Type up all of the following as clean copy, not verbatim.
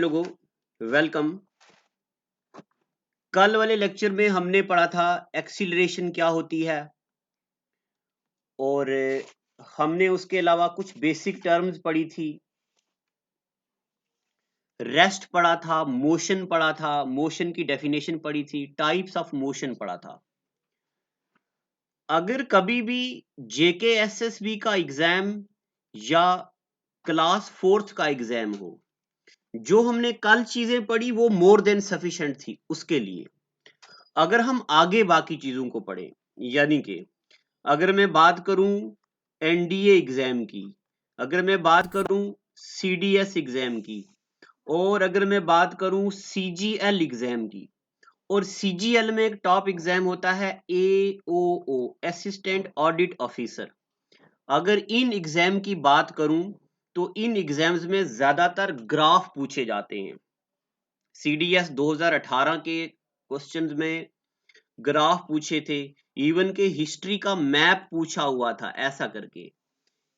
लोगों, वेलकम। कल वाले लेक्चर में हमने पढ़ा था एक्सीलरेशन क्या होती है और हमने उसके अलावा कुछ बेसिक टर्म्स पढ़ी थी, रेस्ट पढ़ा था, मोशन पढ़ा था, मोशन की डेफिनेशन पढ़ी थी, टाइप्स ऑफ मोशन पढ़ा था। अगर कभी भी जेकेएसएसबी का एग्जाम या क्लास 4th का एग्जाम हो, जो हमने कल चीजें पढ़ी वो मोर देन सफिशिएंट थी उसके लिए। अगर हम आगे बाकी चीजों को पढ़ें, यानी कि अगर मैं बात करूं एनडीए एग्जाम की, अगर मैं बात करूं सीडीएस एग्जाम की, और अगर मैं बात करूं सीजीएल एग्जाम की, और सीजीएल में एक टॉप एग्जाम होता है एओओ, असिस्टेंट ऑडिट ऑफिसर। अगर इन एग्जाम की बात करूं तो इन एग्जाम्स में ज्यादातर ग्राफ पूछे जाते हैं। सीडीएस 2018 के क्वेश्चंस में ग्राफ पूछे थे, इवन के हिस्ट्री का मैप पूछा हुआ था, ऐसा करके,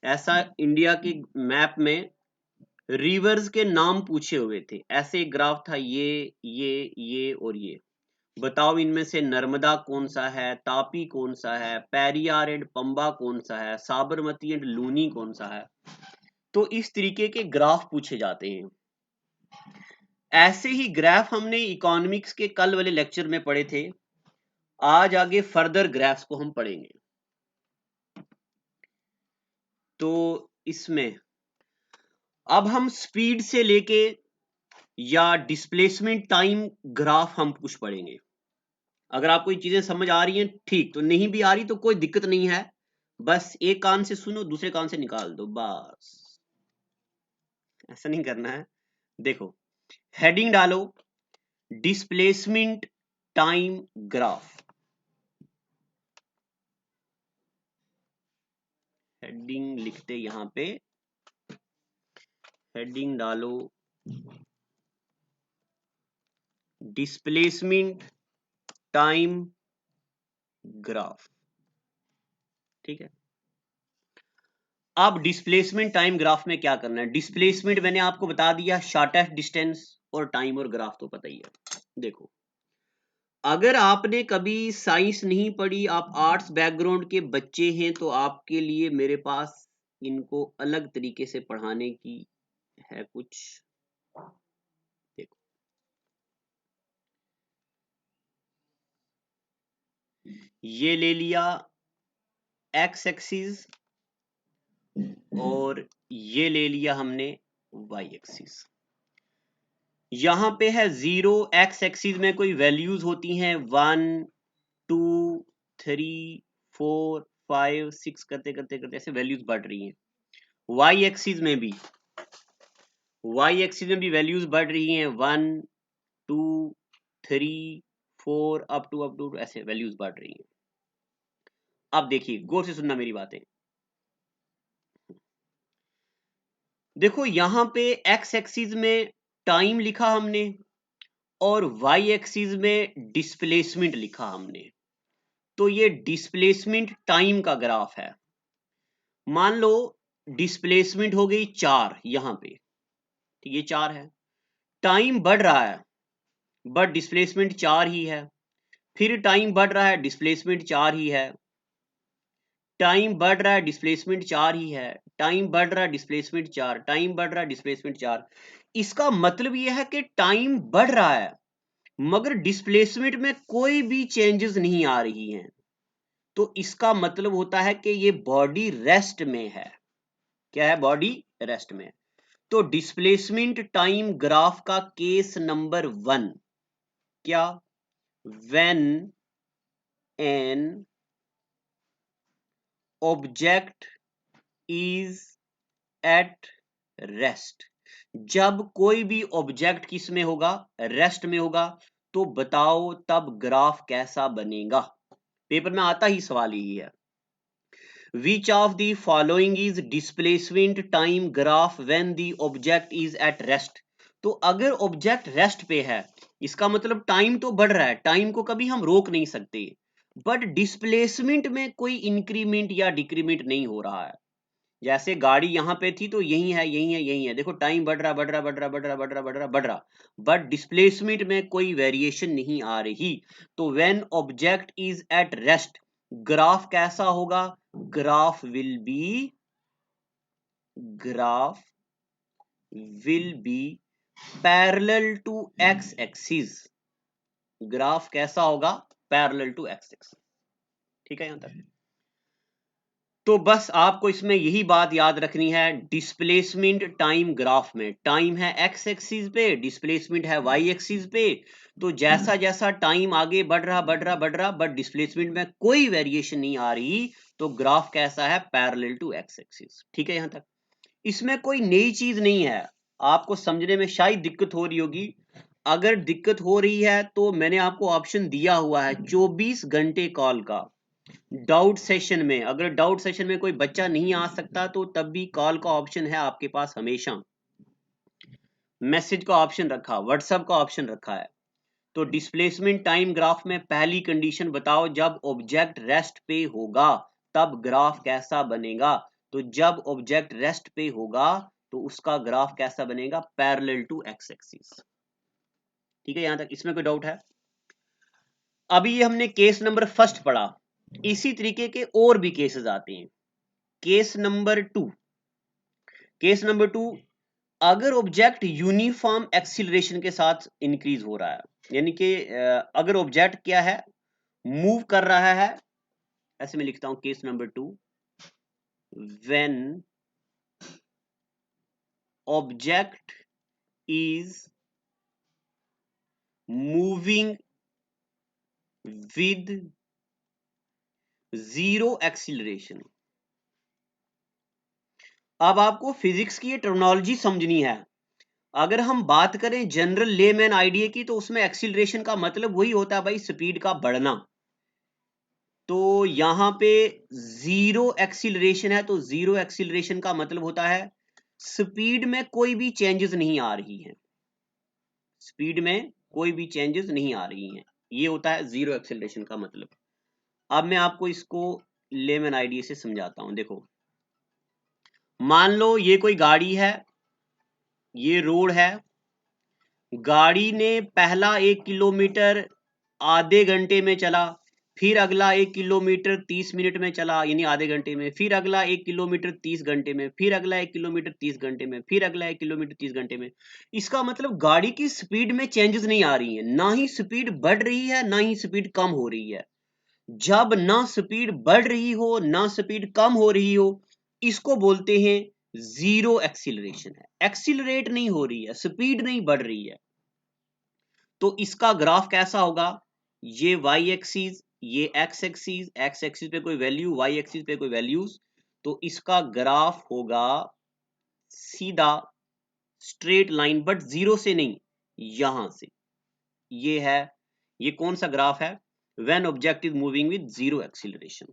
ऐसा इंडिया के मैप में रिवर्स के नाम पूछे हुए थे, ऐसे ग्राफ था, ये और ये। बताओ इनमें से नर्मदा कौन सा है, तापी कौन सा है, पेरियार एंड पंबा कौन सा है, साबरमती एंड लूनी कौन सा है। तो इस तरीके के ग्राफ पूछे जाते हैं। ऐसे ही ग्राफ हमने इकोनॉमिक्स के कल वाले लेक्चर में पढ़े थे। आज आगे फर्दर ग्राफ्स को हम पढ़ेंगे। तो इसमें अब हम स्पीड से लेके या डिस्प्लेसमेंट टाइम ग्राफ हम कुछ पढ़ेंगे। अगर आपको ये चीजें समझ आ रही हैं ठीक, तो नहीं भी आ रही तो कोई दिक्कत नहीं है, बस एक कान से सुनो दूसरे कान से निकाल दो, बस ऐसा नहीं करना है। देखो, हेडिंग डालो डिस्प्लेसमेंट टाइम ग्राफ, हेडिंग लिखते यहां पे, हेडिंग डालो डिस्प्लेसमेंट टाइम ग्राफ, ठीक है। अब डिस्प्लेसमेंट टाइम ग्राफ में क्या करना है। डिस्प्लेसमेंट मैंने आपको बता दिया, शॉर्टेस्ट डिस्टेंस, और टाइम और ग्राफ तो पता ही है। देखो, अगर आपने कभी साइंस नहीं पढ़ी, आप आर्ट्स बैकग्राउंड के बच्चे हैं, तो आपके लिए मेरे पास इनको अलग तरीके से पढ़ाने की है कुछ। देखो, ये ले लिया एक्स एक्सिस और ये ले लिया हमने वाई एक्सिस। यहां पे है 0, एक्स एक्सिस में कोई वैल्यूज होती हैं 1 2 3 4 5 6 करते करते करते ऐसे वैल्यूज बढ़ रही हैं। वाई एक्सिस में भी वैल्यूज बढ़ रही हैं 1 2 3 4 अप टू ऐसे वैल्यूज बढ़ रही हैं। अब देखिए, गौर से सुनना मेरी बातें। देखो, यहां पे एक्स एक्सिस में टाइम लिखा हमने और वाई एक्सिस में डिस्प्लेसमेंट लिखा हमने। तो ये डिस्प्लेसमेंट टाइम का ग्राफ है। मान लो डिस्प्लेसमेंट हो गई 4 यहां पे, ठीक, ये 4 है। टाइम बढ़ रहा है बट डिस्प्लेसमेंट 4 ही है। फिर टाइम बढ़ रहा है, डिस्प्लेसमेंट 4 ही है। टाइम बढ़ रहा है, डिस्प्लेसमेंट 4 ही है। टाइम बढ़ रहा है, डिस्प्लेसमेंट 4, टाइम बढ़ रहा है, डिस्प्लेसमेंट 4। इसका मतलब यह है कि टाइम बढ़ रहा है मगर डिस्प्लेसमेंट में कोई भी चेंजेस नहीं आ रही हैं। तो इसका मतलब होता है कि ये बॉडी रेस्ट में है। क्या है? बॉडी रेस्ट में है। तो डिस्प्लेसमेंट टाइम ग्राफ का केस नंबर 1 क्या? When an object is at rest. जब कोई भी ऑब्जेक्ट किस में होगा? रेस्ट में होगा। तो बताओ तब ग्राफ कैसा बनेगा? पेपर में आता ही सवाल यही है। Which of the following is displacement time graph when the object is at rest? तो अगर ऑब्जेक्ट रेस्ट पे है, इसका मतलब टाइम तो बढ़ रहा है, टाइम को कभी हम रोक नहीं सकते, बट डिस्प्लेसमेंट में कोई इंक्रीमेंट या डिक्रीमेंट नहीं हो रहा है। जैसे गाड़ी यहाँ पे थी तो यही है यही है यही है, देखो टाइम बढ़ रहा बढ़ रहा बढ़ रहा बढ़ रहा बढ़ रहा बढ़ रहा बढ़ रहा, बट डिस्प्लेसमेंट में कोई वेरिएशन नहीं आ रही। तो when object is at rest, graph कैसा होगा? Graph will be parallel to X axis. Graph कैसा होगा? Parallel to X axis. ठीक है यहां तक? तो बस आपको इसमें यही बात याद रखनी है, डिस्प्लेसमेंट टाइम ग्राफ में टाइम है एक्स एक्सिस पे, डिस्प्लेसमेंट है वाई एक्सिस पे। तो जैसा जैसा टाइम आगे बढ़ रहा बढ़ रहा बढ़ रहा, बट डिस्प्लेसमेंट में कोई वेरिएशन नहीं आ रही, तो ग्राफ कैसा है? Parallel to X axis. ठीक है यहां तक? इसमें कोई नई चीज नहीं है, आपको समझने में शायद दिक्कत हो रही होगी। अगर दिक्कत हो रही है तो मैंने आपको ऑप्शन दिया हुआ है 24 घंटे कॉल का। डाउट सेशन में, अगर डाउट सेशन में कोई बच्चा नहीं आ सकता तो तब भी कॉल का ऑप्शन है आपके पास, हमेशा मैसेज का ऑप्शन रखा, व्हाट्सएप का ऑप्शन रखा है। तो डिस्प्लेसमेंट टाइम ग्राफ में पहली कंडीशन बताओ, जब ऑब्जेक्ट रेस्ट पे होगा तब ग्राफ कैसा बनेगा? तो जब ऑब्जेक्ट रेस्ट पे होगा तो उसका ग्राफ कैसा बनेगा? Parallel to X axis. ठीक है यहां तक? इसमें कोई डाउट है? अभी ये हमने केस नंबर फर्स्ट पढ़ा, इसी तरीके के और भी केसेस आते हैं। केस नंबर टू, अगर ऑब्जेक्ट यूनिफॉर्म एक्सीलरेशन के साथ इंक्रीज हो रहा है, यानी कि अगर ऑब्जेक्ट क्या है? मूव कर रहा है, ऐसे मैं लिखता हूं case number 2, when object is moving with zero acceleration. अब आपको फिजिक्स की ये टर्मिनोलॉजी समझनी है। अगर हम बात करें जनरल लेमैन आइडिया की, तो उसमें एक्सीलरेशन का मतलब वही होता है भाई, स्पीड का बढ़ना। तो यहां पे जीरो एक्सीलरेशन है, तो जीरो एक्सीलरेशन का मतलब होता है स्पीड में कोई भी चेंजेस नहीं आ रही है, स्पीड में कोई भी चेंजेस नहीं आ रही हैं, ये होता है जीरो एक्सीलरेशन का मतलब। अब मैं आपको इसको लेमैन आइडिया से समझाता हूं। देखो, मान लो ये कोई गाड़ी है, ये रोड है, गाड़ी ने पहला 1 किलोमीटर आधे घंटे में चला, फिर अगला 1 किलोमीटर 30 मिनट में चला, यानी आधे घंटे में, फिर अगला 1 किलोमीटर 30 घंटे में, फिर अगला 1 किलोमीटर 30 घंटे में, फिर अगला 1 किलोमीटर 30 घंटे में। इसका मतलब गाड़ी की स्पीड में चेंजेस नहीं आ रही है, ना ही स्पीड बढ़ रही है ना ही स्पीड कम हो रही है। जब ना स्पीड बढ़ रही हो ना स्पीड कम हो रही हो, इसको बोलते हैं जीरो एक्सीलरेशन है। एक्सीलरेट नहीं हो रही है, स्पीड नहीं बढ़ रही है। तो इसका ग्राफ कैसा होगा? ये वाई एक्सिस, ये एक्स एक्सिस, एक्स एक्सिस पे कोई वैल्यू, वाई एक्सिस पे कोई वैल्यूज, तो इसका ग्राफ होगा सीधा स्ट्रेट लाइन, बट जीरो से नहीं, यहां से। ये है, ये कौन सा ग्राफ है? When object is moving with zero acceleration,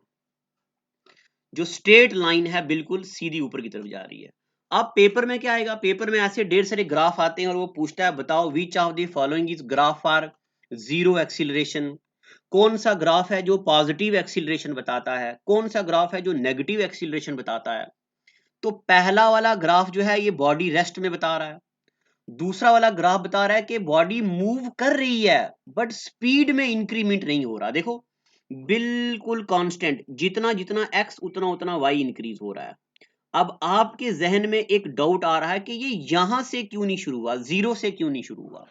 जो स्ट्रेट लाइन है बिल्कुल सीधी ऊपर की तरफ जा रही है। अब पेपर में क्या आएगा? पेपर में ऐसे ढेर सारे ग्राफ आते हैं और वो पूछता है बताओ विच of the following is graph for zero acceleration. कौन सा ग्राफ है जो पॉजिटिव एक्सीलरेशन बताता है, कौन सा ग्राफ है जो नेगेटिव एक्सीलरेशन बताता है? तो पहला वाला ग्राफ जो है ये बॉडी रेस्ट में बता रहा है, दूसरा वाला ग्राफ बता रहा है कि बॉडी मूव कर रही है बट स्पीड में इंक्रीमेंट नहीं हो रहा। देखो बिल्कुल कांस्टेंट, जितना जितना एक्स उतना उतना वाई इंक्रीज हो रहा है। अब आपके जहन में एक डाउट आ रहा है कि ये यहां से क्यों नहीं शुरू हुआ, जीरो से क्यों नहीं शुरू हुआ?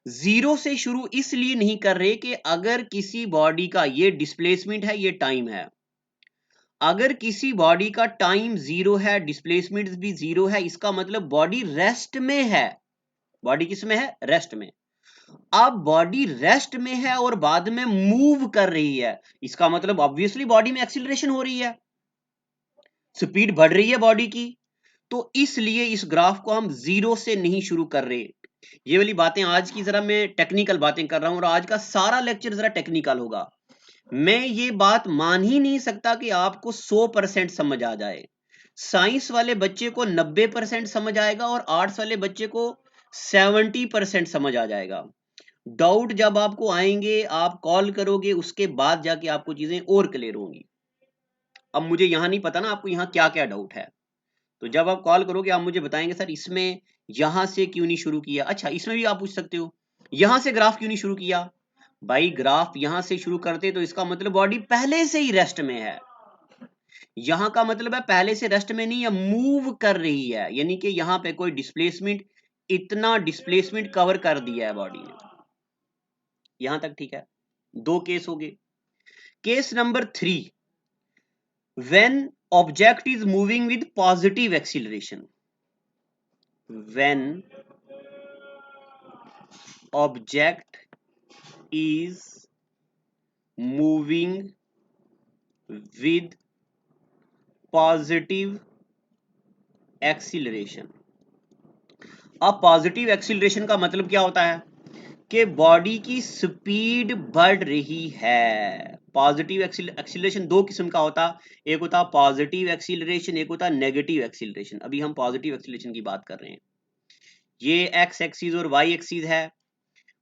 जीरो से शुरू इसलिए नहीं कर रहे कि अगर किसी बॉडी का, ये डिस्प्लेसमेंट है ये टाइम है, अगर किसी बॉडी का टाइम जीरो है डिस्प्लेसमेंट भी जीरो है, इसका मतलब बॉडी रेस्ट में है। बॉडी किस में है? रेस्ट में। अब बॉडी रेस्ट में है और बाद में मूव कर रही है, इसका मतलब ऑब्वियसली बॉडी में एक्सीलरेशन हो रही है, स्पीड बढ़ रही है बॉडी की। तो इसलिए इस ग्राफ को हम जीरो से नहीं शुरू कर रहे। ये वाली बातें आज की, जरा मैं टेक्निकल बातें कर रहा हूं और आज का सारा लेक्चर जरा टेक्निकल होगा। मैं ये बात मान ही नहीं सकता कि आपको 100% समझ आ जाए। साइंस वाले बच्चे को 90% समझ आएगा और आर्ट्स वाले बच्चे को 70% समझ आ जाएगा। डाउट जब आपको आएंगे आप कॉल करोगे, उसके बाद जाके आपको चीजें और क्लियर होंगी। अब मुझे यहाँ नहीं पता ना आपको यहाँ क्या क्या डाउट है, तो जब आप कॉल करोगे आप मुझे बताएंगे सर इसमें यहाँ से क्यों नहीं शुरू किया। अच्छा, इसमें भी आप पूछ सकते हो यहाँ से ग्राफ क्यों नहीं शुरू किया। भाई ग्राफ यहाँ से शुरू करते तो इसका मतलब बॉडी पहले से ही रेस्ट में है। यहाँ का मतलब है पहले से रेस्ट में नहीं है, मूव कर रही है, यानी कि यहाँ पे कोई डिस्प्लेसमेंट, इतना डिस्प्लेसमेंट कवर कर दिया है बॉडी ने। यहां तक ठीक है। दो केस हो गए। Case number 3, when object is moving with positive acceleration, when object is moving with positive acceleration। अब पॉजिटिव एक्सीलरेशन का मतलब क्या होता है कि बॉडी की स्पीड बढ़ रही है। पॉजिटिव एक्सीलरेशन दो किस्म का होता, एक होता पॉजिटिव एक्सीलरेशन, एक होता नेगेटिव एक्सीलरेशन। अभी हम पॉजिटिव एक्सीलरेशन की बात कर रहे हैं। ये एक्स एक्सिस और वाई एक्सिस है,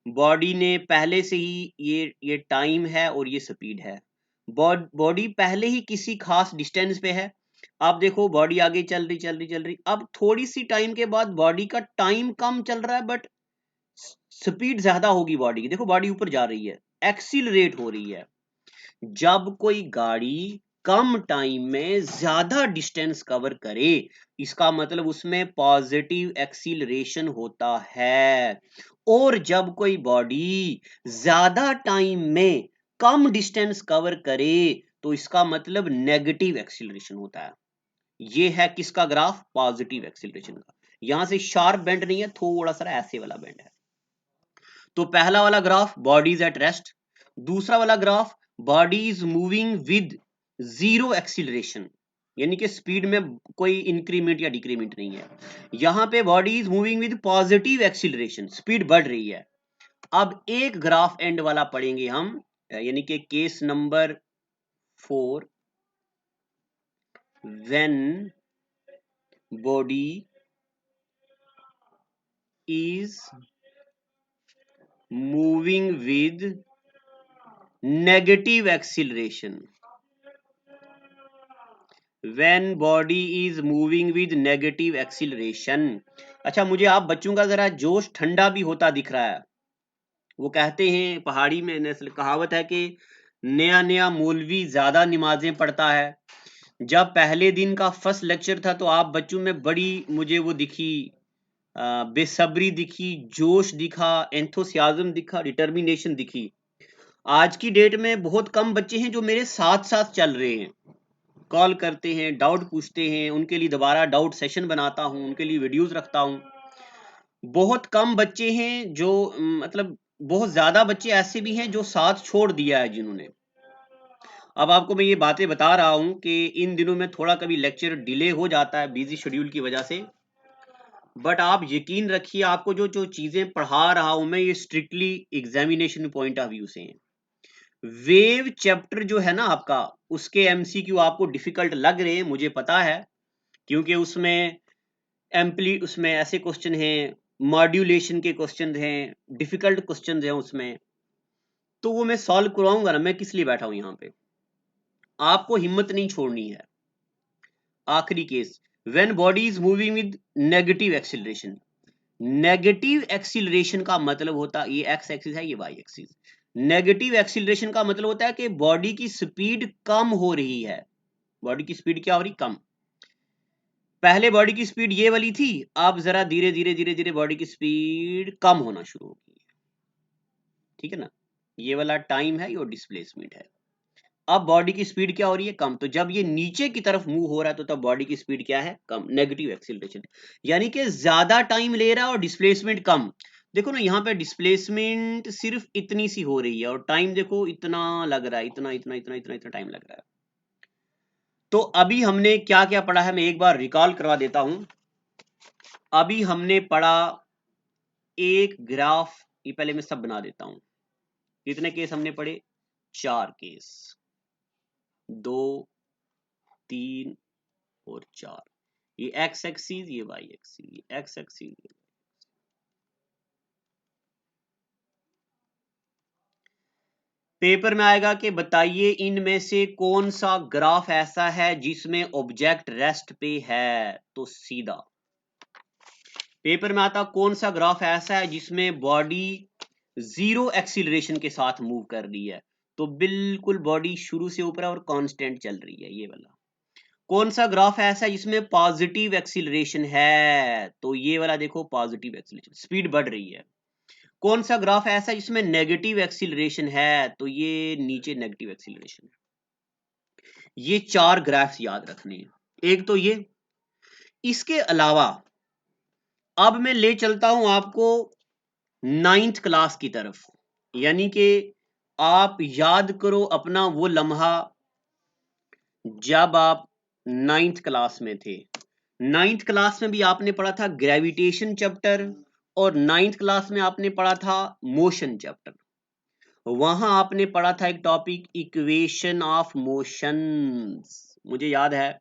बॉडी ने पहले से ही ये टाइम है और ये स्पीड है। बॉडी पहले ही किसी खास डिस्टेंस पे है। आप देखो बॉडी आगे चल रही, अब थोड़ी सी टाइम के बाद बॉडी का टाइम कम चल रहा है बट स्पीड ज्यादा होगी बॉडी की। देखो बॉडी ऊपर जा रही है, एक्सीलरेट हो रही है। जब कोई गाड़ी कम टाइम में ज्यादा डिस्टेंस कवर करे, इसका मतलब उसमें पॉजिटिव एक्सीलरेशन होता है। और जब कोई बॉडी ज्यादा टाइम में कम डिस्टेंस कवर करे तो इसका मतलब नेगेटिव एक्सीलरेशन होता है। ये है किसका ग्राफ, पॉजिटिव एक्सीलरेशन का। यहां से शार्प बेंड नहीं है, थोड़ा सा ऐसे वाला बेंड है। तो पहला वाला graph body is at rest, दूसरा वाला graph body is moving with zero acceleration, यानी कि स्पीड में कोई इंक्रीमेंट या डिक्रीमेंट नहीं है। यहां पे body is moving with positive acceleration, speed बढ़ रही है। अब एक ग्राफ एंड वाला पढ़ेंगे हम, यानी कि case number 4, when body is moving with negative acceleration, when body is moving with negative acceleration। अच्छा, मुझे आप बच्चों का जरा जोश ठंडा भी होता दिख रहा है। वो कहते हैं पहाड़ी में नस्ल कहावत है कि नया नया मौलवी ज्यादा नमाजें पढ़ता है। जब पहले दिन का फर्स्ट लेक्चर था तो आप बच्चों में बड़ी मुझे वो दिखी, बेसब्री दिखी, जोश दिखा, एंथुसियाज्म दिखा, डिटर्मिनेशन दिखी। आज की डेट में बहुत कम बच्चे हैं जो मेरे साथ साथ चल रहे हैं, कॉल करते हैं, डाउट पूछते हैं, उनके लिए दोबारा डाउट सेशन बनाता हूं, उनके लिए वीडियोस रखता हूं। बहुत कम बच्चे हैं जो मतलब बहुत ज्यादा बच्चे ऐसे भी हैं जो साथ छोड़ दिया है जिन्होंने। अब आपको मैं ये बातें बता रहा हूं कि इन दिनों में थोड़ा कभी लेक्चर डिले हो जाता है बिजी शेड्यूल की वजह से, बट आप यकीन रखिए आपको जो जो चीजें पढ़ा रहा हूं मैं ये strictly examination point of view से हैं। वेव चैप्टर जो है ना आपका, उसके एमसीक्यू आपको डिफिकल्ट लग रहे हैं, मुझे पता है, क्योंकि उसमें उसमें ऐसे क्वेश्चन हैं, मॉड्यूलेशन के क्वेश्चन हैं, डिफिकल्ट क्वेश्चन हैं उसमें, तो वो मैं सॉल्व करवाऊंगा ना। मैं किस लिए बैठा हूं यहाँ पे, आपको हिम्मत नहीं छोड़नी है। आखिरी case, when body is moving with negative acceleration. Negative acceleration का मतलब होता, ये एक्स एक्सिस है, ये वाई एक्सिस। नेगेटिव एक्सीलरेशन का मतलब होता है कि बॉडी की स्पीड कम हो रही है। बॉडी की स्पीड क्या हो रही, कम। पहले बॉडी की स्पीड ये वाली थी, अब जरा धीरे धीरे धीरे धीरे बॉडी की स्पीड कम होना शुरू हो गई है। ठीक है ना, ये वाला टाइम है, ये डिस्प्लेसमेंट है। अब बॉडी की स्पीड क्या हो रही है, कम। तो जब ये नीचे की तरफ मूव हो रहा है तो तब बॉडी की स्पीड क्या है, कम, नेगेटिव एक्सीलरेशन। यानी कि ज्यादा टाइम ले रहा है और डिस्प्लेसमेंट कम। देखो ना यहाँ पे डिस्प्लेसमेंट सिर्फ इतनी सी हो रही है और टाइम देखो इतना लग रहा है, इतना इतना इतना इतना इतना टाइम लग रहा है। तो अभी हमने क्या क्या पढ़ा है मैं एक बार रिकॉल करवा देता हूं। अभी हमने पढ़ा एक ग्राफ, ये पहले मैं सब बना देता हूं। कितने केस हमने पढ़े, 4 केस, 2, 3 और 4। ये एक्स एक्सिस, ये वाई एक्सिस, ये एक्स एक्सिस। पेपर में आएगा कि बताइए इनमें से कौन सा ग्राफ ऐसा है जिसमें ऑब्जेक्ट रेस्ट पे है, तो सीधा पेपर में आता कौन सा ग्राफ ऐसा है जिसमें बॉडी जीरो एक्सीलरेशन के साथ मूव कर रही है, तो बिल्कुल बॉडी शुरू से ऊपर और कांस्टेंट चल रही है, ये वाला। कौन सा ग्राफ ऐसा है जिसमें पॉजिटिव एक्सीलरेशन है, तो ये वाला देखो पॉजिटिव एक्सीलरेशन, स्पीड बढ़ रही है। कौन सा ग्राफ ऐसा है जिसमें नेगेटिव एक्सीलरेशन है, तो ये नीचे नेगेटिव एक्सीलरेशन है। ये 4 ग्राफ्स याद रखने हैं, एक तो ये। इसके अलावा अब मैं ले चलता हूं आपको 9th क्लास की तरफ, यानी कि आप याद करो अपना वो लम्हा जब आप 9th क्लास में थे। 9th क्लास में भी आपने पढ़ा था ग्रेविटेशन चैप्टर, और 9th क्लास में आपने पढ़ा था मोशन चैप्टर। वहां आपने पढ़ा था एक टॉपिक इक्वेशन ऑफ मोशंस। मुझे याद है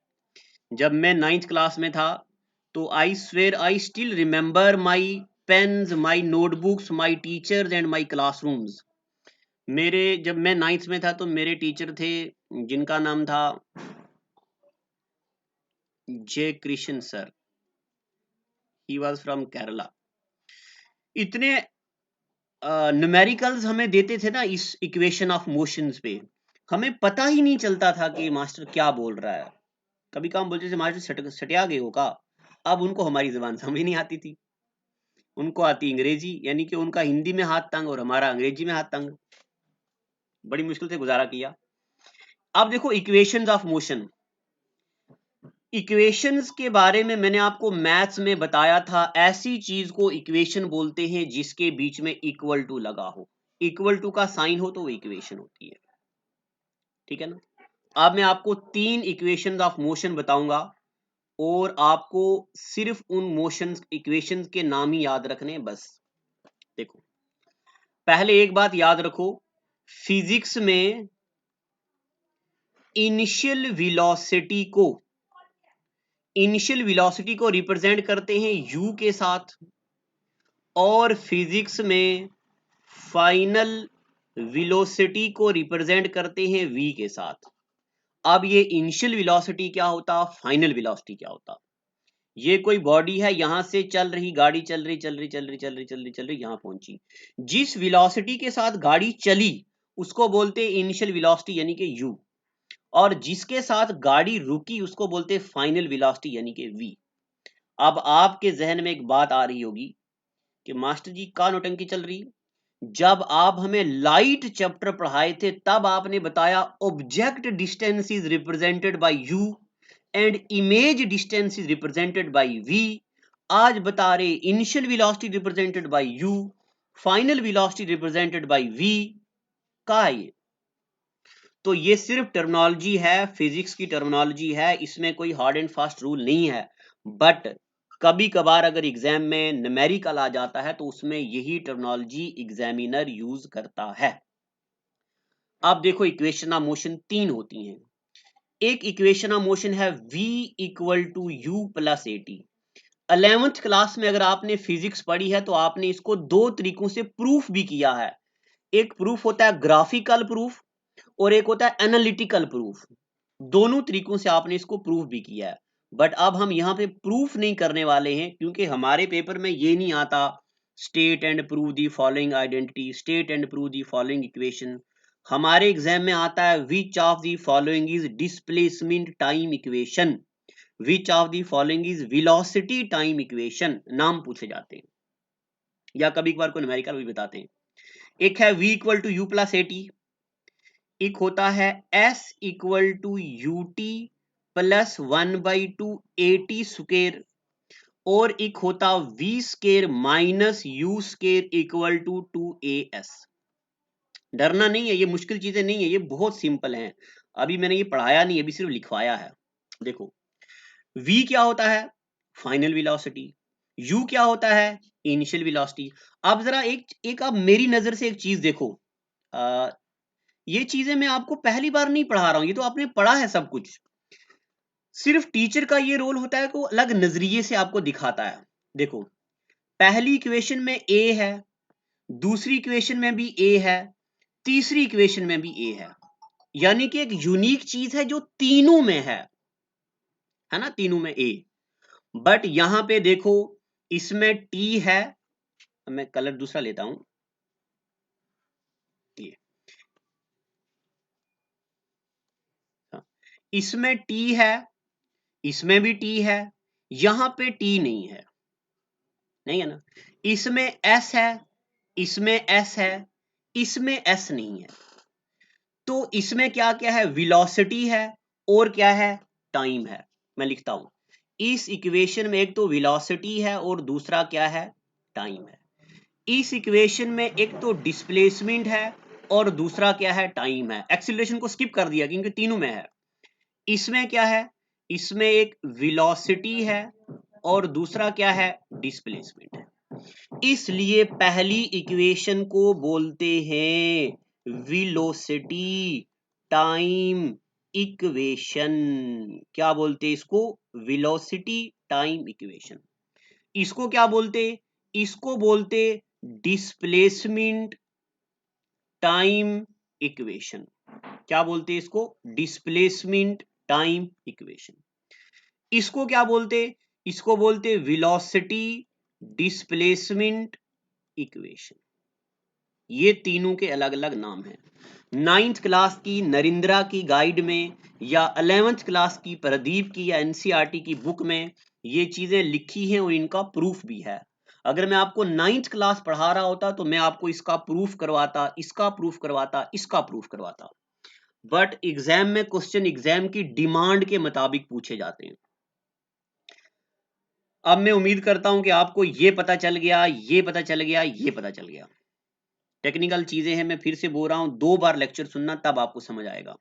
जब मैं 9th क्लास में था तो I swear I still remember my pens, my notebooks, my teachers and my classrooms. मेरे जब मैं 9th में था तो मेरे टीचर थे जिनका नाम था J Krishna sir, he was from Kerala. इतने न्यूमेरिकल्स हमें देते थे ना इस इक्वेशन ऑफ मोशंस पे, हमें पता ही नहीं चलता था कि मास्टर क्या बोल रहा है। कभी कभी बोलते थे मास्टर सटिया गए हो का। अब उनको हमारी जबान समझ नहीं आती थी, उनको आती अंग्रेजी, यानी कि उनका हिंदी में हाथ तंग और हमारा अंग्रेजी में हाथ तंग। बड़ी मुश्किल से गुजारा किया। अब देखो इक्वेशंस ऑफ मोशन, इक्वेशंस के बारे में मैंने आपको मैथ्स में बताया था, ऐसी चीज को इक्वेशन बोलते हैं जिसके बीच में इक्वल टू लगा हो, इक्वल टू का साइन हो तो वो इक्वेशन होती है, ठीक है ना। अब मैं आपको 3 इक्वेशंस ऑफ मोशन बताऊंगा और आपको सिर्फ उन मोशन इक्वेशंस के नाम ही याद रखने हैं बस। देखो पहले एक बात याद रखो, फिजिक्स में इनिशियल वेलोसिटी को रिप्रेजेंट करते हैं u के साथ, और फिजिक्स में फाइनल वेलोसिटी को रिप्रेजेंट करते हैं v के साथ। अब ये इनिशियल वेलोसिटी क्या होता, फाइनल वेलोसिटी क्या होता। ये कोई बॉडी है, यहां से चल रही गाड़ी, चल रही यहां पहुंची। जिस वेलोसिटी के साथ गाड़ी चली उसको बोलते हैं इनिशियल वेलोसिटी यानी कि u, और जिसके साथ गाड़ी रुकी उसको बोलते हैं फाइनल वेलोसिटी यानी कि v। अब आपके जहन में एक बात आ रही होगी कि मास्टर जी का नौटंकी चल रही। जब आप हमें लाइट चैप्टर पढ़ाए थे तब आपने बताया object distance is represented by u and image distance is represented by v। आज बता रहे initial velocity represented by u, final velocity represented by v। का है ये? तो ये सिर्फ टर्मिनोलॉजी है, फिजिक्स की टर्मिनोलॉजी है, इसमें कोई हार्ड एंड फास्ट रूल नहीं है। बट कभी कभार अगर एग्जाम में न्यूमेरिकल आ जाता है तो उसमें यही टर्मिनोलॉजी एग्जामिनर यूज करता है। अब देखो इक्वेशन ऑफ मोशन 3 होती हैं। एक इक्वेशन ऑफ मोशन है v equal to U plus A T. 11th class में अगर आपने फिजिक्स पढ़ी है तो आपने इसको 2 तरीकों से प्रूफ भी किया है। एक प्रूफ होता है ग्राफिकल प्रूफ और एक होता है एनालिटिकल प्रूफ। दोनों तरीकों से आपने इसको प्रूफ भी किया है, बट अब हम यहाँ पे प्रूफ नहीं करने वाले हैं क्योंकि हमारे पेपर में ये नहीं आता state and prove the following identity, state and prove the following equation. हमारे एग्जाम में आता है which of the following is displacement time equation, which of the following is velocity time equation, नाम पूछे जाते हैं या कभी कभार को न्यूमेरिकल भी बताते हैं। एक है v equal to U plus A T, एक होता है s equal to U T plus 1/2 AT square, और एक होता v square minus u square equal to 2as। डरना नहीं है, ये मुश्किल चीजें नहीं है, ये बहुत सिंपल हैं। अभी मैंने ये पढ़ाया नहीं, अभी सिर्फ लिखवाया है। देखो v क्या होता है, फाइनल वेलोसिटी, u क्या होता है, इनिशियल वेलोसिटी। अब जरा एक आप मेरी नजर से एक चीज देखो, ये चीजें मैं आपको पहली बार नहीं पढ़ा रहा हूं, ये तो आपने पढ़ा है सब कुछ। सिर्फ टीचर का ये रोल होता है कि वो अलग नजरिए से आपको दिखाता है। देखो पहली इक्वेशन में a है, दूसरी इक्वेशन में भी a है, तीसरी इक्वेशन में भी ए है, यानी कि एक यूनिक चीज है जो तीनों में है ना, तीनों में ए। बट यहां पे देखो इसमें टी है, मैं कलर दूसरा लेता हूं, ये इसमें टी है, इसमें भी टी है, यहां पे टी नहीं है, नहीं है ना। इसमें एस है, इसमें एस है, इसमें एस नहीं है। तो इसमें क्या क्या है, वेलोसिटी है और क्या है, टाइम है। मैं लिखता हूं, इस इक्वेशन में एक तो वेलोसिटी है और दूसरा क्या है, टाइम है। इस इक्वेशन में एक तो डिस्प्लेसमेंट है और दूसरा क्या है, टाइम है। एक्सीलरेशन को स्किप कर दिया क्योंकि तीनों में है। इसमें क्या है, इसमें एक वेलोसिटी है और दूसरा क्या है, डिस्प्लेसमेंट है। इसलिए पहली इक्वेशन को बोलते हैं वेलोसिटी टाइम इक्वेशन। क्या बोलते हैं इसको, वेलोसिटी टाइम इक्वेशन। इसको क्या बोलते, इसको बोलते डिस्प्लेसमेंट टाइम इक्वेशन। क्या बोलते हैं इसको, डिस्प्लेसमेंट टाइम इक्वेशन। इसको क्या बोलते, इसको बोलते वेलोसिटी डिस्प्लेसमेंट इक्वेशन। ये तीनों के अलग अलग नाम हैं। 9th क्लास की नरिंद्रा की गाइड में या 11th क्लास की प्रदीप की या एनसीईआरटी की बुक में ये चीजें लिखी हैं और इनका प्रूफ भी है। अगर मैं आपको 9th क्लास पढ़ा रहा होता तो मैं आपको इसका प्रूफ करवाता, इसका प्रूफ करवाता, इसका प्रूफ करवाता। बट एग्जाम में क्वेश्चन एग्जाम की डिमांड के मुताबिक पूछे जाते हैं। अब मैं उम्मीद करता हूं कि आपको ये पता चल गया, ये पता चल गया, ये पता चल गया। टेक्निकल चीजें हैं, मैं फिर से बोल रहा हूं, 2 बार लेक्चर सुनना तब आपको समझ आएगा।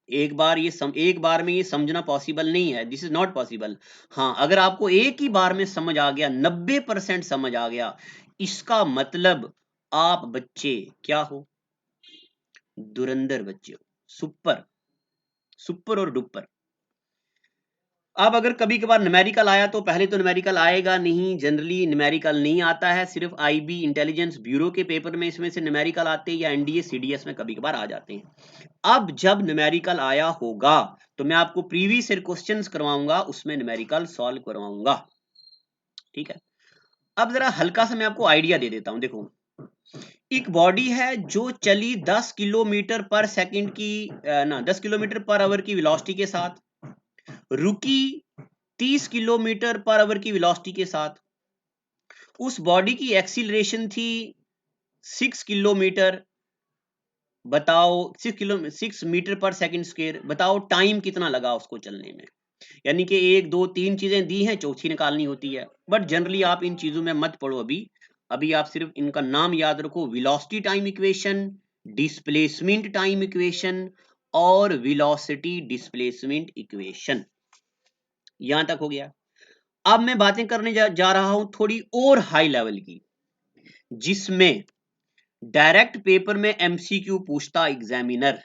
एक बार में ये समझना पॉसिबल नहीं है, दिस इज नॉट पॉसिबल। हाँ, अगर आपको एक ही बार में समझ आ गया, 90% समझ आ गया, इसका मतलब आप बच्चे क्या हो, धुरंधर बच्चे हो, सुपर सुपर और डुपर। अब अगर कभी कभार न्यूमेरिकल आया तो पहले तो न्यूमेरिकल आएगा नहीं, जनरली न्यूमेरिकल नहीं आता है, सिर्फ आईबी इंटेलिजेंस ब्यूरो के पेपर में इसमें से न्यूमेरिकल आते हैं या एनडीए सीडीएस में कभी कभार आ जाते हैं। अब जब न्यूमेरिकल आया होगा तो मैं आपको प्रीवियस ईयर क्वेश्चंस करवाऊंगा, उसमें न्यूमेरिकल सॉल्व करवाऊंगा, ठीक है। अब जरा हल्का सा मैं आपको आइडिया दे देता हूं। देखो, एक बॉडी है जो चली 10 किलोमीटर पर सेकंड की 10 किलोमीटर पर आवर की वेलोसिटी के साथ, रुकी 30 किलोमीटर पर आवर की वेलोसिटी के साथ। उस बॉडी की एक्सीलरेशन थी 6 किलोमीटर, बताओ 6 मीटर पर सेकंड स्क्वायर। बताओ टाइम कितना लगा उसको चलने में। यानी कि 1 2 3 चीजें दी हैं, चौथी निकालनी होती है। बट जनरली आप इन चीजों में मत पढ़ो अभी। अभी आप सिर्फ इनका नाम याद रखो, velocity time equation, displacement time equation और वेलोसिटी डिस्प्लेसमेंट इक्वेशन। यहां तक हो गया। अब मैं बातें करने जा रहा हूं थोड़ी और हाई लेवल की, जिसमें डायरेक्ट पेपर में एमसीक्यू पूछता एग्जामिनर।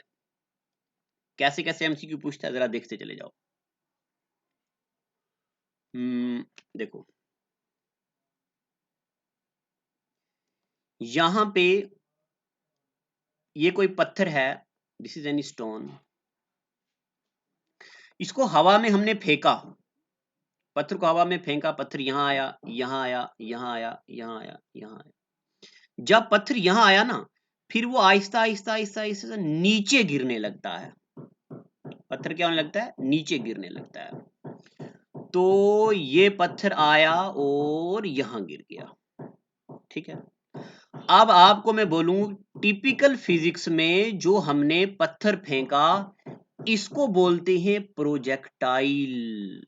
कैसे कैसे एमसीक्यू पूछता है जरा देखते चले जाओ। देखो, यहां पे ये कोई पत्थर है, दिस इज एनी स्टोन। इसको हवा में हमने फेंका, पत्थर को हवा में फेंका, पत्थर यहां आया, यहां आया, यहां आया, यहां आया, यहां आया। जब पत्थर यहां आया ना, फिर वो आहिस्ता आहिस्ता आहिस्ता आहिस्ता नीचे गिरने लगता है। पत्थर क्या होने लगता है, नीचे गिरने लगता है। तो ये पत्थर आया और यहां गिर गया, ठीक है। अब आपको मैं बोलूं, टिपिकल फिजिक्स में जो हमने पत्थर फेंका इसको बोलते हैं प्रोजेक्टाइल।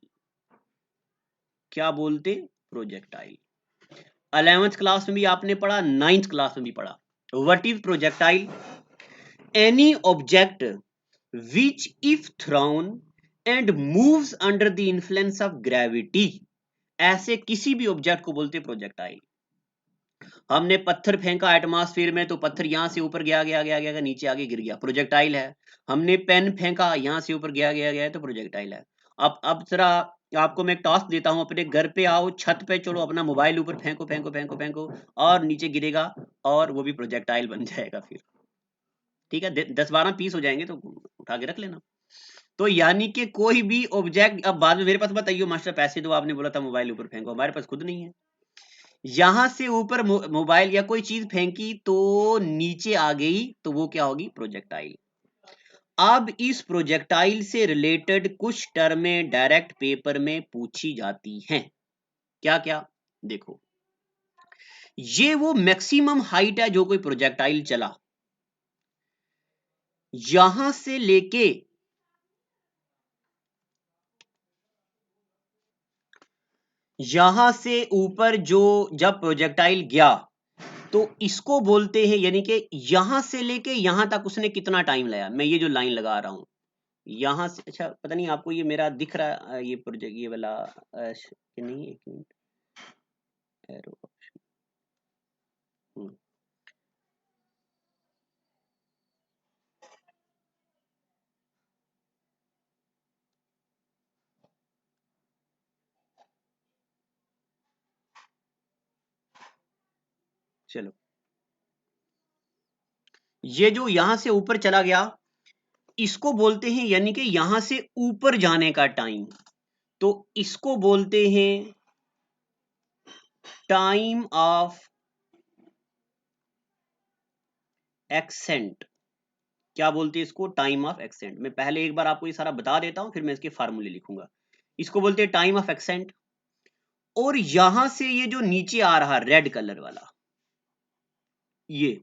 क्या बोलते, प्रोजेक्टाइल। 11th क्लास में भी आपने पढ़ा, 9th क्लास में भी पढ़ा। What is projectile, any object which if thrown and moves under the influence of gravity, ऐसे किसी भी ऑब्जेक्ट को बोलते प्रोजेक्टाइल। हमने पत्थर फेंका एटमॉस्फेयर में तो पत्थर यहां से ऊपर गया गया गया गया नीचे आगे गिर गया, प्रोजेक्टाइल है। हमने पेन फेंका यहां से ऊपर गया गया गया तो प्रोजेक्टाइल है। अब जरा आपको मैं एक टास्क देता हूं, अपने घर पे आओ, छत पे चढ़ो, अपना मोबाइल ऊपर फेंको फेंको फेंको फेंको और नीचे गिरेगा और वो भी प्रोजेक्टाइल बन जाएगा फिर। ठीक है, 10-12 पीस हो जाएंगे तो उठा के रख लेना। तो यानी कि कोई भी ऑब्जेक्ट, अब बाद में मेरे पास बताइए मास्टर पैसे दो, आपने बोला था मोबाइल ऊपर फेंको, हमारे पास खुद नहीं है। यहां से ऊपर मोबाइल या कोई चीज फेंकी तो नीचे आ गई, तो वो क्या होगी, प्रोजेक्टाइल। अब इस प्रोजेक्टाइल से रिलेटेड कुछ टर्में डायरेक्ट पेपर में पूछी जाती हैं। क्या क्या, देखो, ये वो मैक्सिमम हाइट है जो कोई प्रोजेक्टाइल चला, यहां से लेके यहां से ऊपर जो, जब प्रोजेक्टाइल गया तो इसको बोलते हैं, यानी कि यहां से लेके यहां तक उसने कितना टाइम लिया। मैं ये जो लाइन लगा रहा हूं यहां से, अच्छा पता नहीं आपको ये मेरा दिख रहा है, ये प्रोजेक्ट ये वाला कि नहीं, एक मिनट, एरो ऑप्शन, चलो, ये जो यहां से ऊपर चला गया इसको बोलते हैं, यानी कि यहां से ऊपर जाने का टाइम, तो इसको बोलते हैं टाइम ऑफ एक्सेंट। क्या बोलते हैं इसको, टाइम ऑफ एक्सेंट। मैं पहले एक बार आपको ये सारा बता देता हूं, फिर मैं इसके फार्मूले लिखूंगा। इसको बोलते हैं टाइम ऑफ एक्सेंट। और यहां से ये जो नीचे आ रहा रेड कलर वाला, ये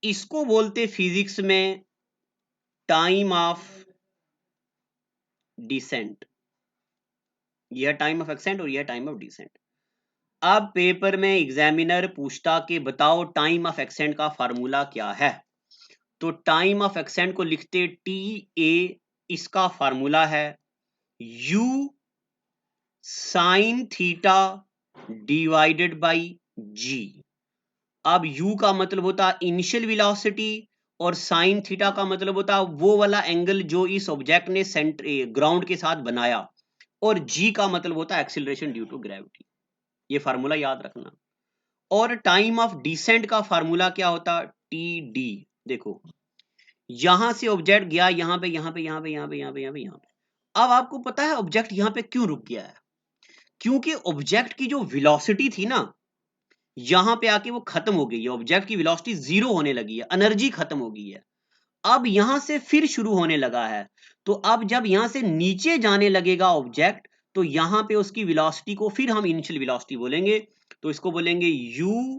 इसको बोलते फिजिक्स में टाइम ऑफ डिसेंट। यह टाइम ऑफ एक्सेंट और यह टाइम ऑफ डिसेंट। अब पेपर में एग्जामिनर पूछता कि बताओ टाइम ऑफ एक्सेंट का फार्मूला क्या है, तो टाइम ऑफ एक्सेंट को लिखते टी ए, इसका फार्मूला है u sine theta divided by g. अब u का मतलब होता है इनिशियल वेलोसिटी, और साइन थीटा का मतलब होता है वो वाला एंगल जो इस ऑब्जेक्ट ने सेंटर ग्राउंड के साथ बनाया, और g का मतलब होता है एक्सीलरेशन ड्यू टू ग्रेविटी। ये फार्मूला याद रखना। और टाइम ऑफ डिसेंट का फार्मूला क्या होता, टी डी। देखो, यहां से ऑब्जेक्ट गया यहां पे, यहां पे, यहां पे, यहां पे, यहां पे, यहां पे, यहां पे। अब आपको पता है ऑब्जेक्ट यहां पे क्यों रुक गया है, क्योंकि ऑब्जेक्ट की जो वेलोसिटी थी ना, यहां पे आके वो खत्म हो गई है, ऑब्जेक्ट की वेलोसिटी जीरो होने लगी है, एनर्जी खत्म हो गई है। अब यहां से फिर शुरू होने लगा है, तो अब जब यहां से नीचे जाने लगेगा ऑब्जेक्ट, तो यहां पे उसकी वेलोसिटी को फिर हम इनिशियल वेलोसिटी बोलेंगे, तो इसको बोलेंगे u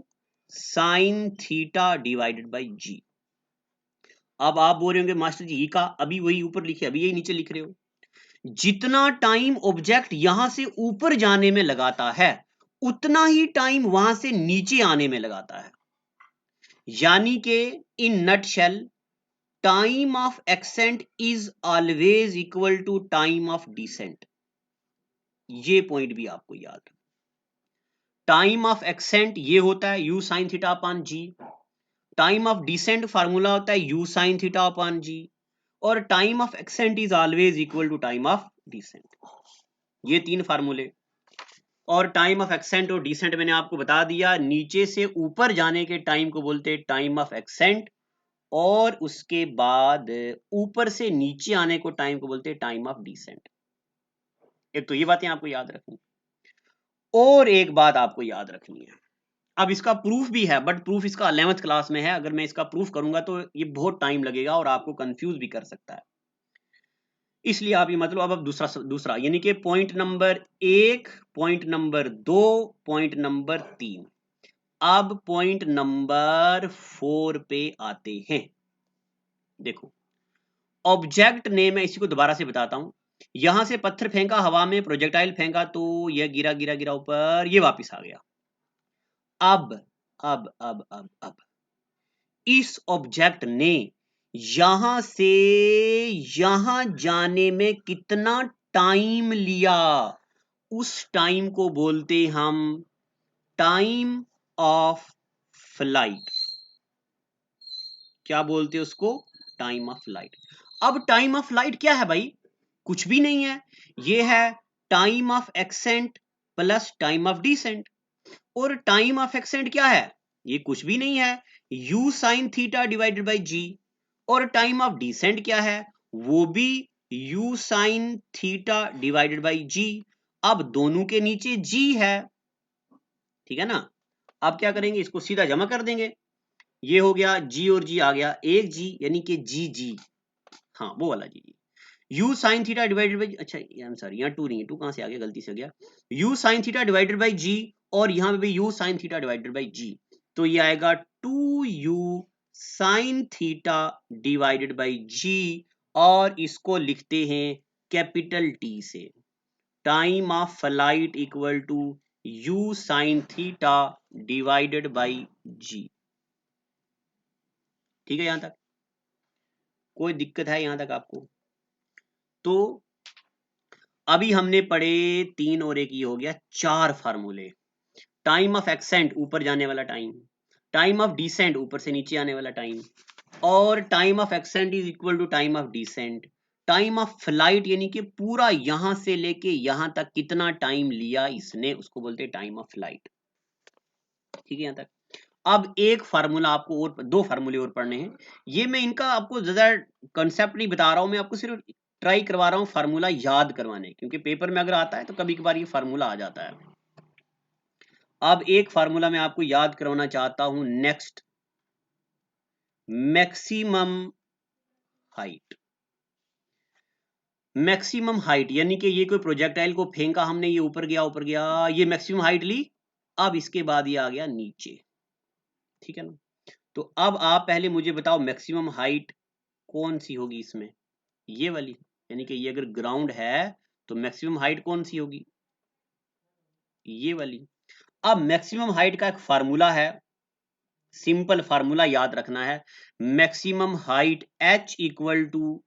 sine theta divided by g. अब आप बोल रहे होंगे मास्टर जी ई का अभी वही ऊपर लिखे, अभी यही नीचे लिख रहे हो। जितना टाइम ऑब्जेक्ट यहां से ऊपर जाने में लगाता है उतना ही टाइम वहां से नीचे आने में लगाता है। यानी कि in nutshell time of ascent is always equal to time of descent. ये पॉइंट भी आपको याद है। टाइम ऑफ एक्सेंट ये होता है u sine theta upon G, time of descent formula होता है u sine theta upon G, और time of ascent is always equal to time of descent. ये तीन फार्मूले। और टाइम ऑफ एक्सेंट और डिसेंट मैंने आपको बता दिया, नीचे से ऊपर जाने के टाइम को बोलते हैं टाइम ऑफ एक्सेंट, और उसके बाद ऊपर से नीचे आने को टाइम को बोलते हैं टाइम ऑफ डिसेंट। एक तो ये बातें आपको याद रखनी, और एक बात आपको याद रखनी है, अब इसका प्रूफ भी है, बट प्रूफ इसका 11th क्लास में है। अगर मैं इसका प्रूफ करूंगा तो ये बहुत टाइम लगेगा और आपको कंफ्यूज भी कर सकता है, इसलिए आप ये मतलब अब दूसरा दूसरा यानी कि point number 1, point number 2, point number 3। अब पॉइंट नंबर 4 पे आते हैं। देखो, ऑब्जेक्ट ने, मैं इसी को दोबारा से बताता हूं, यहां से पत्थर फेंका हवा में, प्रोजेक्टाइल फेंका, तो यह गिरा गिरा गिरा ऊपर, ये वापस आ गया। अब अब इस ऑब्जेक्ट ने यहां से यहां जाने में कितना टाइम लिया, उस टाइम को बोलते हम टाइम ऑफ फ्लाइट। क्या बोलते हैं उसको, टाइम ऑफ फ्लाइट। अब टाइम ऑफ फ्लाइट क्या है भाई, कुछ भी नहीं है, ये है time of ascent plus time of descent. और टाइम ऑफ एक्सेंट क्या है, ये कुछ भी नहीं है, u sin theta divided by g, और टाइम ऑफ डिसेंट क्या है, वो भी u sin theta divided by g। अब दोनों के नीचे g है, ठीक है ना। अब क्या करेंगे, इसको सीधा जमा कर देंगे, ये हो गया g और g आ गया, एक g यानी कि g, हाँ वो वाला g। u sin theta divided by, अच्छा आई एम सॉरी, यहाँ 2 नहीं है, 2 कहां से आ गया, गलती से आ गया, u sin theta divided by g, और यहाँ पे भी u sin theta divided by g, तो ये आएगा 2u sin theta divided by g, और इसको लिखते हैं कैपिटल T से, time of flight equal to u sin theta divided by g। ठीक है, यहां तक कोई दिक्कत है यहां तक आपको? तो अभी हमने पढ़े 3 और एक ये हो गया 4 फार्मूले। टाइम ऑफ एक्सेंट ऊपर जाने वाला टाइम, टाइम ऑफ डिसेंट ऊपर से नीचे आने वाला टाइम, और time of ascent is equal to time of descent, time of flight यानी कि पूरा यहां से लेके यहां तक कितना टाइम लिया इसने, उसको बोलते हैं टाइम ऑफ फ्लाइट। ठीक है यहां तक। अब एक फार्मूला आपको और, 2 फार्मूले और पढ़ने हैं, ये मैं इनका आपको ज्यादा कंसेप्ट नहीं बता रहा हूं, मैं आपको सिर्फ ट्राई करवा रहा हूं फार्मूला याद करवाने, क्योंकि पेपर में अगर आता है तो कभी कभार ये फार्मूला आ जाता है। अब एक फार्मूला मैं आपको याद करवाना चाहता हूं, next, maximum height. Maximum height यानी कि ये कोई प्रोजेक्टाइल को फेंका हमने, ये ऊपर गया, ये मैक्सिमम हाइट ली, अब इसके बाद ये आ गया नीचे। ठीक है ना। तो अब आप पहले मुझे बताओ मैक्सिमम हाइट कौन सी होगी इसमें, ये वाली, यानी कि ये अगर ग्राउंड है तो मैक्सिमम हाइट कौन सी होगी, ये वाली। अब मैक्सिमम हाइट का एक फार्मूला है, सिंपल फार्मूला याद रखना है, maximum height h equal to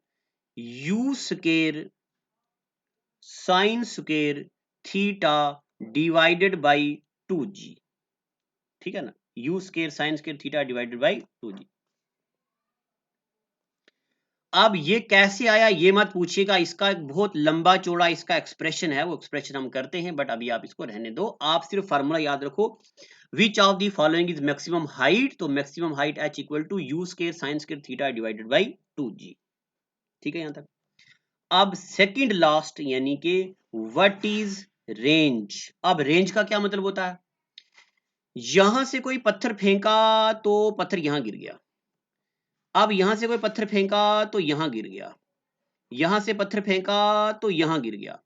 u square sine square theta divided by 2g। ठीक है ना, u square sine square theta divided by 2g। अब ये कैसे आया ये मत पूछिएगा, इसका एक बहुत लंबा चौड़ा इसका एक्सप्रेशन है, वो एक्सप्रेशन हम करते हैं, बट अभी आप इसको रहने दो, आप सिर्फ फार्मूला याद रखो, which of the following is maximum height, तो maximum height h equal to u square sine square theta divided by 2g। ठीक है यहां तक। अब सेकंड लास्ट यानी कि व्हाट इज रेंज। अब रेंज का क्या मतलब होता है, यहां से कोई पत्थर फेंका तो पत्थर यहां गिर गया, अब यहां से कोई पत्थर फेंका तो यहां गिर गया, यहां से पत्थर फेंका तो यहां गिर गया,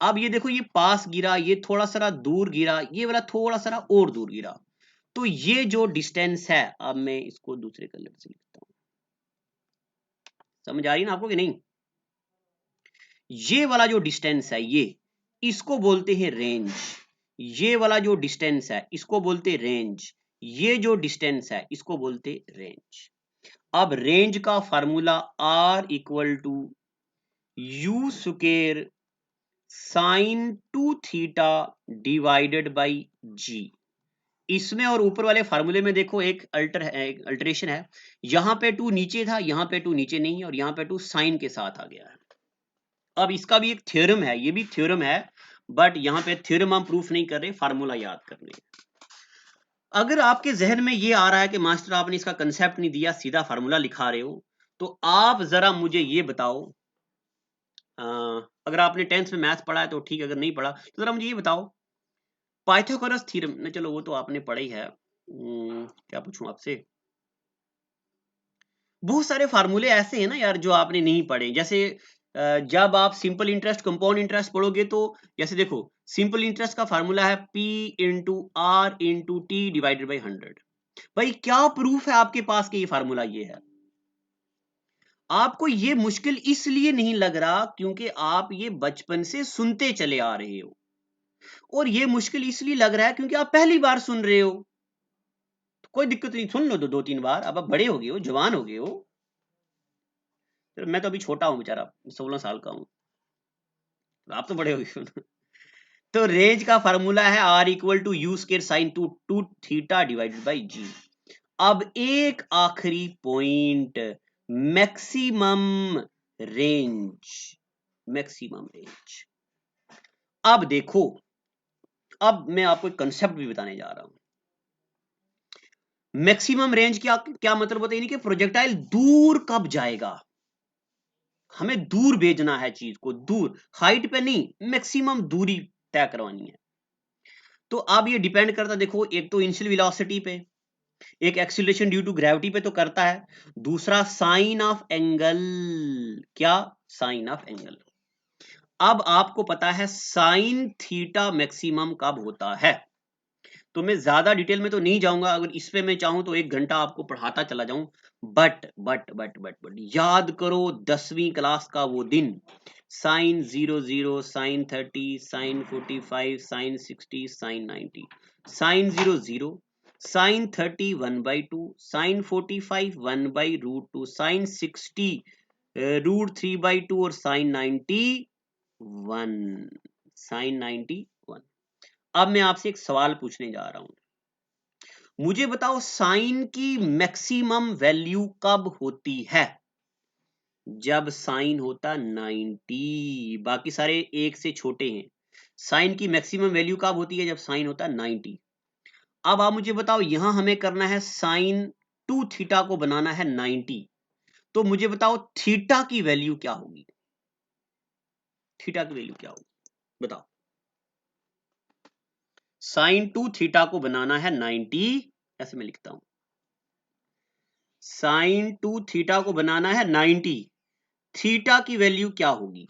अब ये देखो ये पास गिरा, ये थोड़ा सा दूर गिरा, ये वाला थोड़ा सा और दूर गिरा, तो ये जो डिस्टेंस है, अब मैं इसको दूसरे कलर से लिखता हूं, समझ आ रही है ना आपको कि नहीं, ये वाला जो डिस्टेंस है ये, इसको बोलते हैं रेंज, ये वाला जो डिस्टेंस है इसको बोलते रेंज, ये जो डिस्टेंस है इसको बोलते रेंज। अब रेंज का formula R equal to u square sine 2 theta divided by g. इसमें और ऊपर वाले फार्मूले में देखो एक अल्टरेशन है, यहां पे 2 नीचे था, यहां पे 2 नीचे नहीं है, और यहां पे 2 साइन के साथ आ गया है। अब इसका भी एक थ्योरम है, ये भी थ्योरम है, बट यहां पे थ्योरम हम प्रूफ नहीं कर रहे, फार्मूला याद कर रहे। अगर आपके जहन में ये आ रहा है कि मास्टर आपने इसका कंसेप्ट नहीं दिया, सीधा फार्मूला लिखा रहे हो, तो आप जरा मुझे ये बताओ, अगर आपने 10th में मैथ्स पढ़ा है तो ठीक है, अगर नहीं पढ़ा तो जरा मुझे ये बताओ, पाइथागोरस थ्योरम ना, चलो वो तो आपने पढ़ा ही है, क्या पूछूं आपसे, बहुत सारे फार्मूले ऐसे हैं ना यार जो आपने नहीं पढ़े, जैसे जब आप सिंपल इंटरेस्ट कंपाउंड इंटरेस्ट पढ़ोगे तो, जैसे देखो सिंपल इंटरेस्ट का फार्मूला है P into R into T divided by 100। भाई क्या प्रूफ है आपके पास कि ये फार्मूला ये है? आपको ये मुश्किल इसलिए नहीं लग रहा क्योंकि आप ये बचपन से सुनते चले आ रहे हो, और ये मुश्किल इसलिए लग रहा है क्योंकि आप पहली बार सुन रहे हो। तो कोई दिक्कत नहीं, सुन लो 2-3 बार, अब आप बड़े हो गए हो, जवान हो गए हो, मैं तो अभी छोटा हूं बेचारा, 16 साल का हूं, आप तो बड़े हो गए। तो रेंज का फार्मूला है R equal to u square sine 2 theta divided by g. अब एक आखिरी point, maximum range, maximum range. अब देखो, अब मैं आपको एक कंसेप्ट भी बताने जा रहा हूं, मैक्सिमम रेंज क्या क्या मतलब होता है, यानी कि प्रोजेक्टाइल दूर कब जाएगा, हमें दूर भेजना है चीज को, दूर, हाइट पे नहीं, मैक्सिमम दूरी तय करवानी है। तो अब ये डिपेंड करता, देखो एक तो इनिशियल वेलोसिटी पे, एक एक्सीलरेशन ड्यू टू ग्रेविटी पे तो करता है, दूसरा साइन ऑफ एंगल, क्या, साइन ऑफ एंगल। अब आपको पता है साइन थीटा मैक्सिमम कब होता है, तो मैं ज्यादा डिटेल में तो नहीं जाऊंगा, अगर इस पे मैं चाहूं तो 1 घंटा आपको पढ़ाता चला जाऊं, बट याद करो 10वीं क्लास का वो दिन, sine 00, sine 30, sine 45, sine 60, sine 90, sine 00, sine 30 1/2, sine 45 1/√2, sine 60 √3/2 और साइन 91, साइन 91। अब मैं आपसे एक सवाल पूछने जा रहा हूं, मुझे बताओ साइन की मैक्सिमम वैल्यू कब होती है, जब साइन होता 90, बाकी सारे एक से छोटे हैं, साइन की मैक्सिमम वैल्यू कब होती है, जब साइन होता 90। अब आप मुझे बताओ, यहां हमें करना है साइन 2 थीटा को बनाना है 90, तो मुझे बताओ थीटा की वैल्यू क्या होगी, थीटा की वैल्यू क्या होगी बताओ। साइन 2 थीटा को बनाना है 90, ऐसे मैं लिखता हूं, साइन 2 थीटा को बनाना है 90, थीटा की वैल्यू क्या होगी।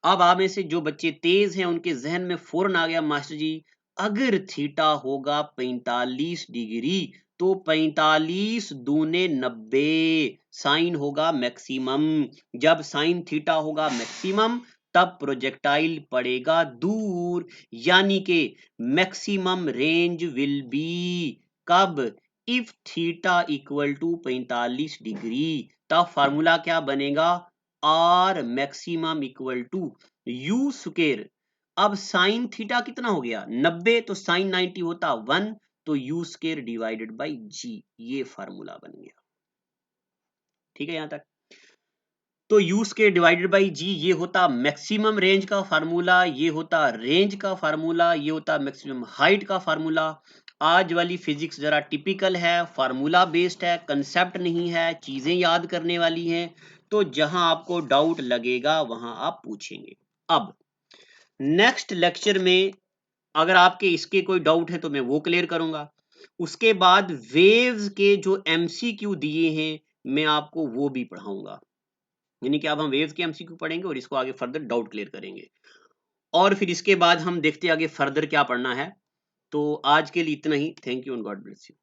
अब आप में से जो बच्चे तेज हैं उनके जहन में फौरन आ गया, मास्टर जी अगर थीटा होगा 45 डिग्री तो 45 दूने 90, साइन होगा मैक्सिमम, जब साइन थीटा होगा मैक्सिमम तब प्रोजेक्टाइल पड़ेगा दूर, यानी के मैक्सिमम रेंज विल बी कब, if theta equal to 45 degree, तब फार्मूला क्या बनेगा, R maximum equal to u square. अब साइन थीटा कितना हो गया 90, तो साइन 90 होता 1, तो यू स्क्वायर डिवाइडेड बाई जी, ये फार्मूला बन गया। ठीक है यहां तक, तो यू स्क्वायर डिवाइडेड बाई जी ये होता मैक्सिमम रेंज का फार्मूला, ये होता रेंज का फार्मूला, ये होता मैक्सिमम हाइट का फार्मूला। आज वाली फिजिक्स जरा टिपिकल है, फार्मूला बेस्ड है, कंसेप्ट नहीं है, चीजें याद करने वाली हैं, तो जहां आपको डाउट लगेगा वहां आप पूछेंगे। अब नेक्स्ट लेक्चर में अगर आपके इसके कोई डाउट है तो मैं वो क्लियर करूंगा, उसके बाद वेव्स के जो एमसीक्यू दिए हैं मैं आपको वो भी पढ़ाऊंगा, यानी कि अब हम वेव्स के एमसीक्यू पढ़ेंगे और इसको आगे फर्दर डाउट क्लियर करेंगे, और फिर इसके बाद हम देखते हैं आगे फर्दर क्या पढ़ना है। तो आज के लिए इतना ही, thank you and God bless you.